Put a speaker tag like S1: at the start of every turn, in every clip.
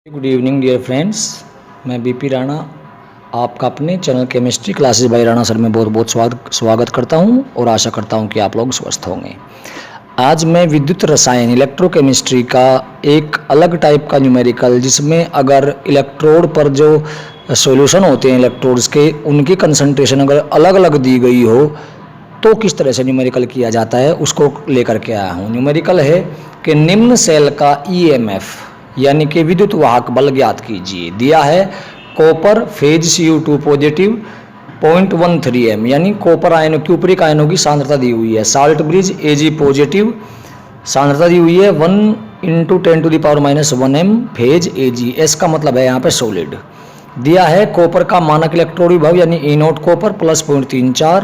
S1: Good evening dear friends, मैं BP Rana आपका अपने channel chemistry classes bye Rana sir में बहुत बहुत स्वागत करता हूं और आशा करता हूं कि आप लोग स्वस्थ होंगे। आज मैं विद्युत रसायन इलेक्ट्रोकेमिस्ट्री का एक अलग टाइप का न्यूमेरिकल, जिसमें अगर इलेक्ट्रोड पर जो सॉल्यूशन होते हैं इलेक्ट्रोड्स के, उनकी कंसंट्रेशन अगर अलग अलग दी गई हो तो किस तरह से न्यूमेरिकल किया जाता है उसको लेकर के आया हूँ। न्यूमेरिकल है कि निम्न सेल का ईएमएफ यानी कि विद्युत वाहक बल ज्ञात कीजिए। दिया है copper phase Cu2 positive 0.13 m यानी कॉपर आयनों की ऊपरी आयनों की सांद्रता दी हुई है। साल्ट ब्रिज Ag पॉजिटिव सांद्रता दी हुई है 1 × 10⁻⁻1 m फेज Ag। एस का मतलब है यहाँ पे सॉलिड। दिया है कॉपर का मानक इलेक्ट्रोड विभव यानी E0 कॉपर प्लस 0.34,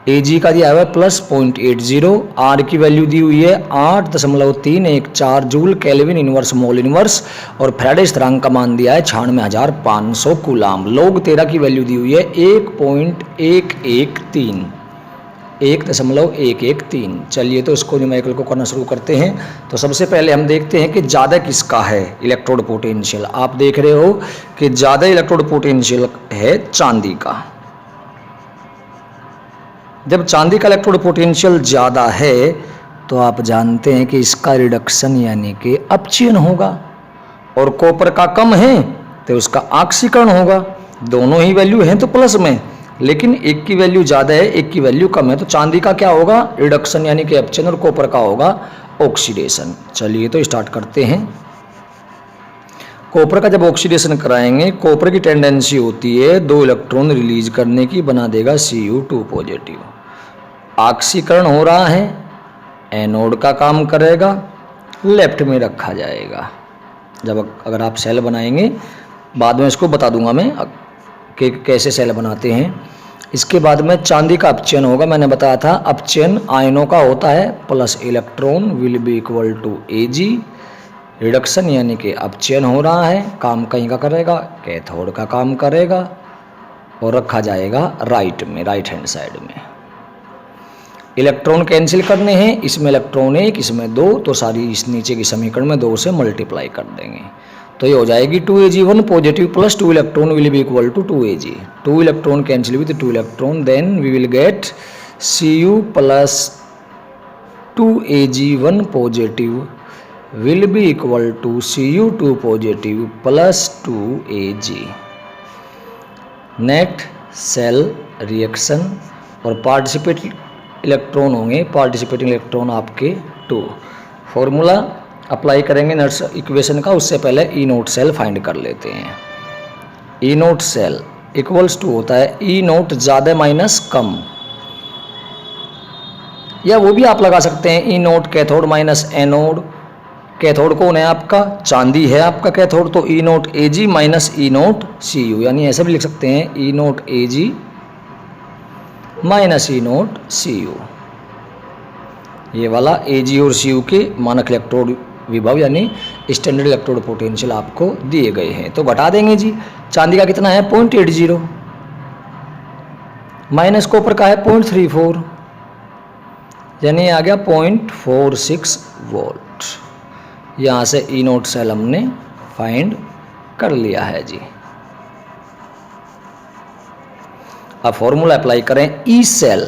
S1: Ag का दिया हुआ है प्लस 0.80, R की वैल्यू दी हुई है 8.314 joule kelvin inverse mole inverse और फैराडे स्थिरांक का मान दिया है 96,500 कूलाम। log 13 की वैल्यू दी हुई है 1.113। चलिए तो इसको न्यूमेरिकल को करना शुरू करते हैं। तो सबसे पहले हम देखते हैं कि ज़्यादा किसका है इलेक्ट्रोड पोटेंशियल। आप देख रहे हो कि ज़्यादा इलेक्ट्रोड पोटेंशियल है चांदी का। जब चांदी का इलेक्ट्रोड पोटेंशियल ज़्यादा है तो आप जानते हैं कि इसका रिडक्शन यानी कि अपचयन होगा, और कॉपर का कम है तो उसका ऑक्सीकरण होगा। दोनों ही वैल्यू हैं तो प्लस में, लेकिन एक की वैल्यू ज़्यादा है एक की वैल्यू कम है, तो चांदी का क्या होगा रिडक्शन यानी कि अपचयन, और कॉपर का होगा ऑक्सीडेशन। चलिए तो स्टार्ट करते हैं। कॉपर का जब ऑक्सीडेशन कराएंगे, कॉपर की टेंडेंसी होती है 2 इलेक्ट्रॉन रिलीज करने की, बना देगा Cu2 पॉजिटिव। ऑक्सीकरण हो रहा है, एनोड का काम करेगा, लेफ्ट में रखा जाएगा। जब अगर आप सेल बनाएंगे, बाद में इसको बता दूंगा मैं कि कैसे सेल बनाते हैं। इसके बाद में चांदी का अपचयन होगा। मैंने बताया था अपचयन आयनों का होता है, plus electron will be equal to Ag। Reduction यानी कि अपचयन हो रहा है, काम कहीं का करेगा, कैथोड का काम करेगा, और रखा जाएगा राइट में, राइट हैंड साइड में। इलेक्ट्रॉन कैंसिल करने हैं, इसमें इलेक्ट्रॉन 1 इसमें 2, तो सारी इस नीचे की समीकरण में 2 से मल्टीप्लाई कर देंगे तो ये हो जाएगी 2Ag1 positive plus 2 electron will be equal to 2Ag। 2 electron cancel with 2 electron, then we will get Cu plus 2Ag1 positive will be equal to Cu2 positive plus 2Ag। Net cell reaction और participate electron होंगे, participating electron आपके 2। Formula apply करेंगे Nernst equation का, उससे पहले E0 cell find कर लेते हैं। E0 सेल इक्वल्स टू होता है E0 ज़्यादा माइनस कम, या वो भी आप लगा सकते हैं E0 cathode minus anode. Cathode कौन है आपका, चांदी है आपका कैथोड, तो E0 Ag minus E0 Cu, यानी ऐसे भी लिख सकते हैं E0 Ag minus E0 Cu। ये वाला Ag और Cu के मानक इलेक्ट्रोड विभव यानी स्टैंडर्ड इलेक्ट्रोड पोटेंशियल आपको दिए गए हैं, तो घटा देंगे जी। चांदी का कितना है 0.80, माइनस कॉपर का है 0.34, यानी आ गया 0.46 वोल्ट। यहाँ से E0 सेल हमने फाइंड कर लिया है जी। अब फॉर्मूला अप्लाई करें, E cell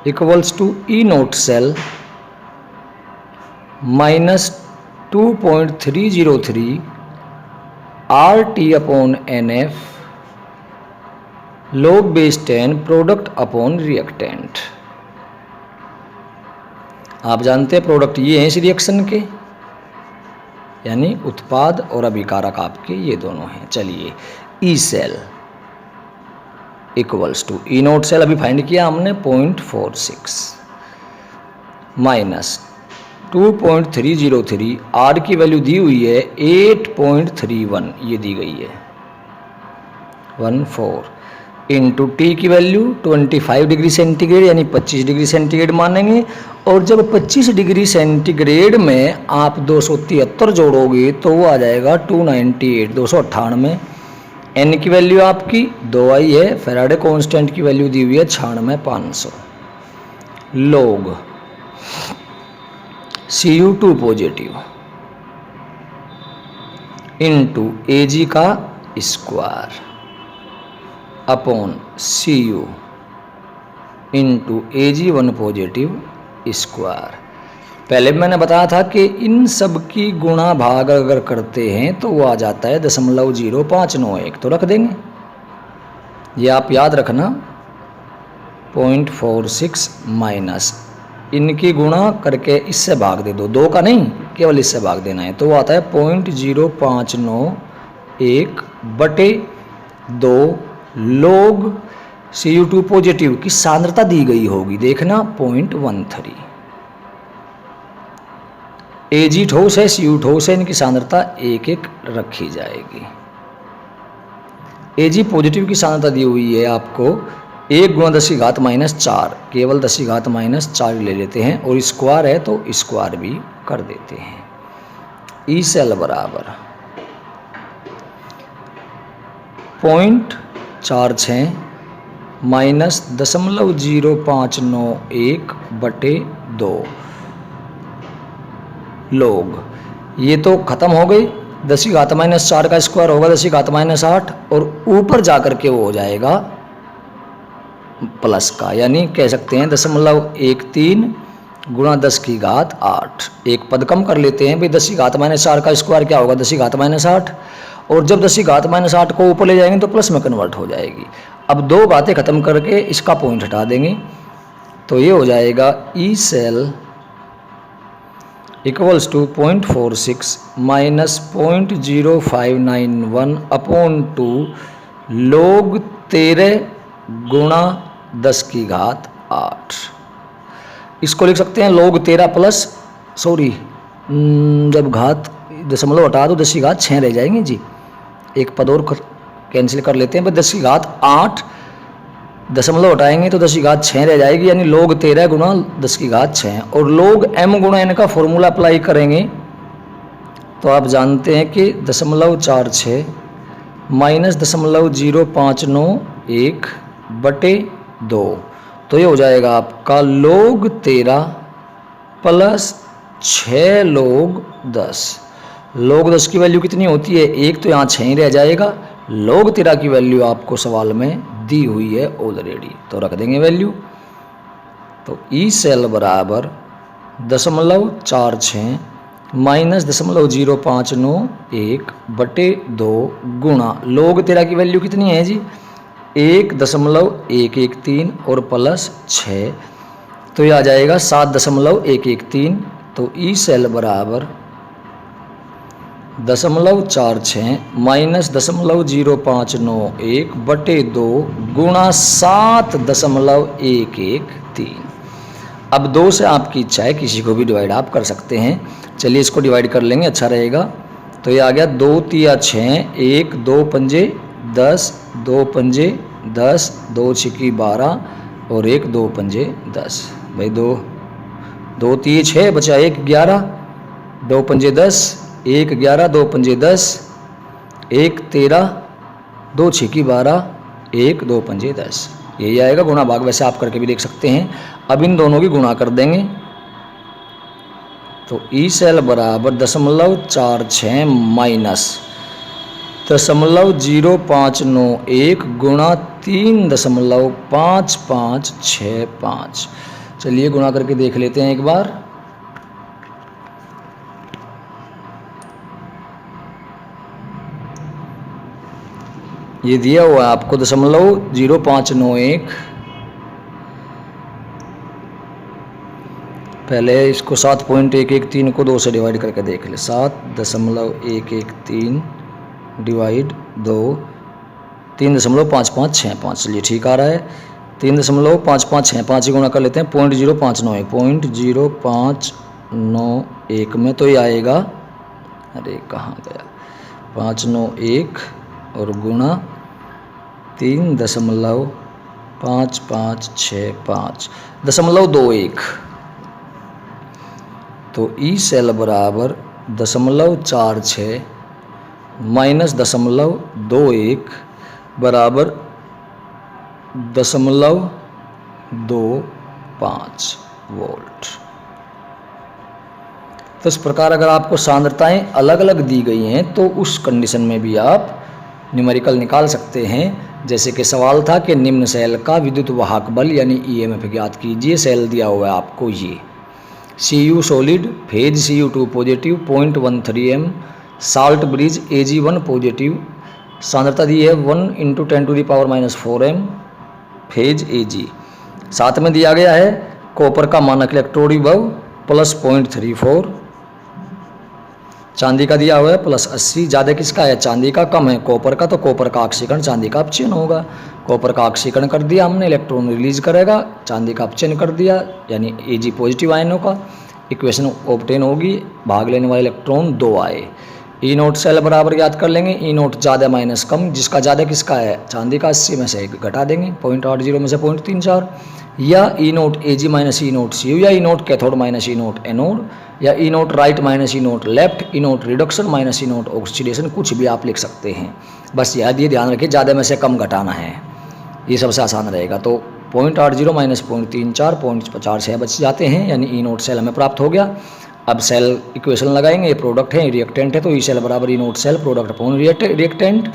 S1: equals to E0 cell minus 2.303 RT upon NF log base 10 product upon reactant. आप जानते हैं प्रोडक्ट ये हैं इस रिएक्शन के, यानी उत्पाद और अभिकारक आपके ये दोनों हैं। चलिए E cell equals to E0 cell अभी फाइंड किया हमने 0.46 माइनस 2.303, R की वैल्यू दी हुई है 8.31, ये दी गई है 14 इंटू टी की वैल्यू 25 डिग्री सेंटीग्रेड यानी 25 डिग्री सेंटीग्रेड मानेंगे। और जब 25 डिग्री सेंटीग्रेड में आप 273 जोड़ोगे तो वो आ जाएगा 298, 298। एन की वैल्यू आपकी 2 आई है, फैराडे कांस्टेंट की वैल्यू दी हुई है 96,500। लोग Cu2 पॉजिटिव इंटू Ag का square upon Cu into Ag1 positive square. पहले मैंने बताया था कि इन सब की गुणा भाग अगर करते हैं तो वो आ जाता है 0.0591। तो रख देंगे, ये आप याद रखना 0.46 माइनस इनकी गुणा करके इससे भाग दे दो, 2 का नहीं केवल इससे भाग देना है, तो वो आता है 0.0591 बटे 2 लोग Cu2 पॉजिटिव की सांद्रता दी गई होगी, देखना 0.13। Ag ठोस है, Cu ठोस है, इनकी सांद्रता 1-1 रखी जाएगी। Ag पॉजिटिव की सांद्रता दी हुई है आपको 1 × 10⁻⁴, केवल 10⁻⁴ ले लेते हैं और स्क्वायर है तो स्क्वायर भी कर देते हैं। ई सेल बराबर 0.46 माइनस 0.0591 बटे 2 लोग, ये तो खत्म हो गई, 10⁻⁴ का स्क्वायर होगा 10⁻⁸ और ऊपर जाकर के वो हो जाएगा प्लस का, यानी कह सकते हैं 0.13 गुणा 10⁸। एक पद कम कर लेते हैं भाई, 10⁻⁴ का स्क्वायर क्या होगा 10⁻⁷, और जब 10⁻⁷ को ऊपर ले जाएंगे तो प्लस में कन्वर्ट हो जाएगी। अब 2 बातें खत्म करके इसका पॉइंट हटा देंगे तो ये हो जाएगा E cell equals to 0.46 minus 0.0591 upon 2 log 13 गुणा 10⁸। इसको लिख सकते हैं log 13 प्लस जब घात दशमलव हटा दो 10⁸ रह जाएंगे जी, एक पद और कैंसिल कर लेते हैं, 10⁸ दशमलव हटाएंगे तो 10⁸ रह जाएगी, यानी log 13 गुणा 10⁸। और log m गुणा n का फॉर्मूला अप्लाई करेंगे तो आप जानते हैं कि 0.46 माइनस 0.0591 बटे 2, तो ये हो जाएगा आपका log 13 प्लस 6 log 10। log 10 की वैल्यू कितनी होती है 1, तो यहाँ 6 ही रह जाएगा। log 13 की वैल्यू आपको सवाल में दी हुई है ऑलरेडी, तो रख देंगे वैल्यू। तो ई सेल बराबर 0.46 माइनस 0.0591 बटे 2 गुणा log 13 की वैल्यू कितनी है जी 1.113 और प्लस 6, तो ये आ जाएगा 7.113। तो ई सेल बराबर 0.46 माइनस 0.0591 बटे 2 गुणा 7.113। अब 2 से आपकी इच्छा है, किसी को भी डिवाइड आप कर सकते हैं, चलिए इसको डिवाइड कर लेंगे, अच्छा रहेगा। तो ये आ गया 2 × 6, 1 2 पंजे 10, 2 पंजे 10, 2 × 12 और 1 2 पंजे 10। भाई 2 2 × 6 बचा 1 11, 2 पंजे 10, 1 11, 2 पंजे 10, 1 13, 2 × 12, 1 2 पंजे 10, यही आएगा गुणा भाग। वैसे आप करके भी देख सकते हैं। अब इन दोनों की गुणा कर देंगे तो ई सेल बराबर 0.46 माइनस 0.0591 गुणा 3.5565। चलिए गुणा करके देख लेते हैं एक बार। ये दिया हुआ है आपको 0.0591। पहले इसको 7.113 को 2 से डिवाइड करके देख ले। 7.113 डिवाइड 2 3.5565। चलिए ठीक आ रहा है। 3.5565 ही गुणा कर लेते हैं 0.0591 में, तो ये आएगा, अरे कहाँ गया 591 और गुणा 3.5565.21। तो ई सेल बराबर 0.46 माइनस 0.21 बराबर 0.25 वोल्ट। तो इस प्रकार अगर आपको सांद्रताएं अलग अलग दी गई हैं तो उस कंडीशन में भी आप न्यूमेरिकल निकाल सकते हैं। जैसे कि सवाल था कि निम्न सेल का विद्युत वाहक बल यानी ईएमएफ ज्ञात कीजिए। सेल दिया हुआ है आपको ये Cu solid, phase Cu2 positive 0.13 m, salt bridge Ag1 positive, सांद्रता दी है 1 × 10⁻⁴ m, फेज Ag। साथ में दिया गया है कॉपर का मानक इलेक्ट्रोड विभव +0.34, चांदी का दिया हुआ है +80। ज़्यादा किसका है? चांदी का। कम है कॉपर का, तो कॉपर का ऑक्सीकरण चांदी का अपचयन होगा। कॉपर का ऑक्सीकरण कर दिया हमने, इलेक्ट्रॉन रिलीज करेगा, चांदी का अपचयन कर दिया यानी Ag पॉजिटिव आयनों का। इक्वेशन ऑब्टेन होगी, भाग लेने वाले इलेक्ट्रॉन 2 आए। ई नोट सेल बराबर याद कर लेंगे, ई नोट ज़्यादा माइनस कम, जिसका ज़्यादा किसका है? चांदी का। 80 में से घटा देंगे, 0.80 में से 0.34, या ई नोट Ag माइनस ई नोट Cu, या ई नोट कैथोड माइनस ई नोट एनोड, या ई नोट राइट माइनस ई नोट लेफ्ट, ई नोट रिडक्शन माइनस ई नोट ऑक्सीडेशन, कुछ भी आप लिख सकते हैं। बस ये ध्यान रखिए ज़्यादा में से कम घटाना है, ये सबसे आसान रहेगा। तो 0.80 माइनस 0.34, 0.46 बच जाते हैं, यानी ई नोट सेल हमें प्राप्त हो गया। अब सेल इक्वेशन लगाएंगे, ये प्रोडक्ट है, रिएक्टेंट है, तो ई सेल बराबर E naught cell product upon reactant.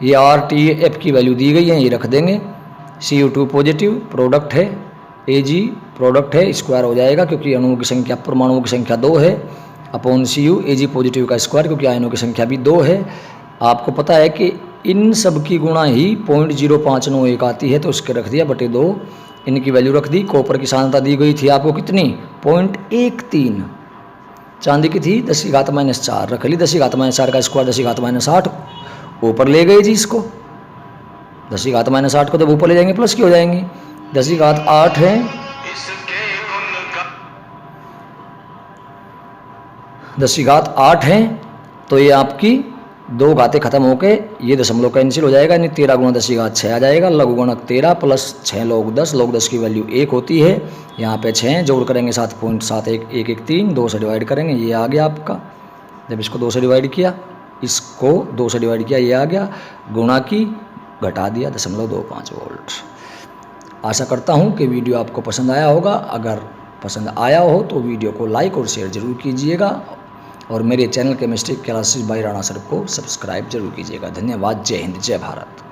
S1: ये RTF की वैल्यू दी गई है, ये रख देंगे। Cu2 पॉजिटिव प्रोडक्ट है, Ag प्रोडक्ट है, स्क्वायर हो जाएगा क्योंकि अणुओं की संख्या परमाणुओं की संख्या 2 है, अपॉन Cu Ag पॉजिटिव का स्क्वायर क्योंकि आयनों की संख्या भी 2 है। आपको पता है कि इन सब की गुणा ही 0.0591 आती है, तो उसके रख दिया बटे 2, इनकी वैल्यू रख दी। कॉपर की सांद्रता दी गई थी आपको कितनी? 0.13। चांदी की थी 10⁻⁴, रख ली 10⁻⁴ का स्क्वायर 10⁻8, ऊपर ले गए जी इसको। 10⁻8 को जब ऊपर ले जाएंगे प्लस की हो जाएंगी, 10⁸ है, 10⁸ है, तो ये आपकी 2 घातें खत्म होके ये दशमलव कैंसिल हो जाएगा, यानी 13 × 10⁻6 आ जाएगा। लघु गुणक 13 + 6 log 10, log 10 की वैल्यू 1 होती है। यहाँ पे 6 जोड़ करेंगे 7.7113, 2 से डिवाइड करेंगे, ये आ गया आपका। जब इसको 2 से डिवाइड किया, इसको 2 से डिवाइड किया, ये आ गया। गुणा की, घटा दिया 0.25 वोल्ट। आशा करता हूँ कि वीडियो आपको पसंद आया होगा। अगर पसंद आया हो तो वीडियो को लाइक और शेयर जरूर कीजिएगा, और मेरे channel chemistry classes bye Rana sir को सब्सक्राइब जरूर कीजिएगा। धन्यवाद। जय हिंद, जय भारत।